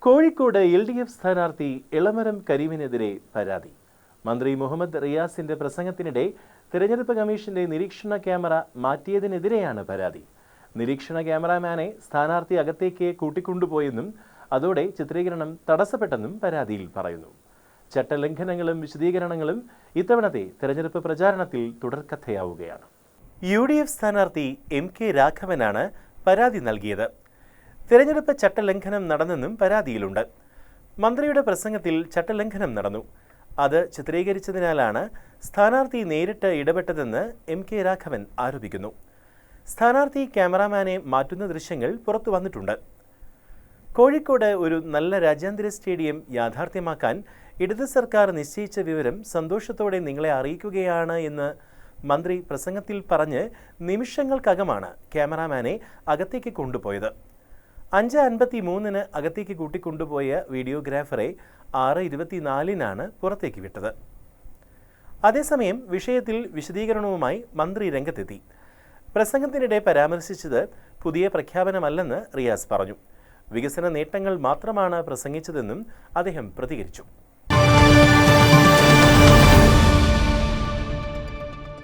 Kozhikode LDF സ്ഥാനാർത്ഥി ഇളമരം കരീമിനെതിരെ പരാതി. മന്ത്രി മുഹമ്മദ് റിയാസിന്റെ പ്രസംഗത്തിനിടെ തിരഞ്ഞെടുപ്പ് കമ്മീഷന്റെ നിരീക്ഷണ ക്യാമറ മാറ്റിയതിനെതിരെയാണ് പരാതി. നിരീക്ഷണ ക്യാമറാമാനെ സ്ഥാനാർത്ഥി അകത്തേക്ക് കൂട്ടിക്കൊണ്ടുപോയെന്നും അതോടെ ചിത്രീകരണം തടസ്സപ്പെട്ടെന്നും പരാതിയിൽ പറയുന്നു. ചട്ടലംഘനങ്ങളും വിശദീകരണങ്ങളും ഇത്തവണത്തെ തെരഞ്ഞെടുപ്പ് പ്രചാരണത്തിൽ തുടർക്കഥയാവുകയാണ്. UDF സ്ഥാനാർത്ഥി MK രാഘവനാണ് പരാതി നൽകിയത്. തിരഞ്ഞെടുപ്പ് ചട്ടലംഘനം നടന്നെന്നും പരാതിയിലുണ്ട്. മന്ത്രിയുടെ പ്രസംഗത്തിൽ ചട്ടലംഘനം നടന്നു. അത് ചിത്രീകരിച്ചതിനാലാണ് സ്ഥാനാർത്ഥി നേരിട്ട് ഇടപെട്ടതെന്ന് MK രാഘവൻ ആരോപിക്കുന്നു. സ്ഥാനാർത്ഥി ക്യാമറാമാനെ മാറ്റുന്ന ദൃശ്യങ്ങൾ പുറത്തു വന്നിട്ടുണ്ട്. കോഴിക്കോട് ഒരു നല്ല രാജ്യാന്തര സ്റ്റേഡിയം യാഥാർത്ഥ്യമാക്കാൻ ഇടത് സർക്കാർ നിശ്ചയിച്ച വിവരം സന്തോഷത്തോടെ നിങ്ങളെ അറിയിക്കുകയാണ് എന്ന് മന്ത്രി പ്രസംഗത്തിൽ പറഞ്ഞ് നിമിഷങ്ങൾക്കകമാണ് ക്യാമറാമാനെ അകത്തേക്ക് കൊണ്ടുപോയത്. 5:53 അകത്തേക്ക് കൂട്ടിക്കൊണ്ടുപോയ വീഡിയോഗ്രാഫറെ 6:24 പുറത്തേക്ക് വിട്ടത്. അതേസമയം വിഷയത്തിൽ വിശദീകരണവുമായി മന്ത്രി രംഗത്തെത്തി. പ്രസംഗത്തിനിടെ പരാമർശിച്ചത് പുതിയ പ്രഖ്യാപനമല്ലെന്ന് റിയാസ് പറഞ്ഞു. വികസന നേട്ടങ്ങൾ മാത്രമാണ് പ്രസംഗിച്ചതെന്നും അദ്ദേഹം പ്രതികരിച്ചു.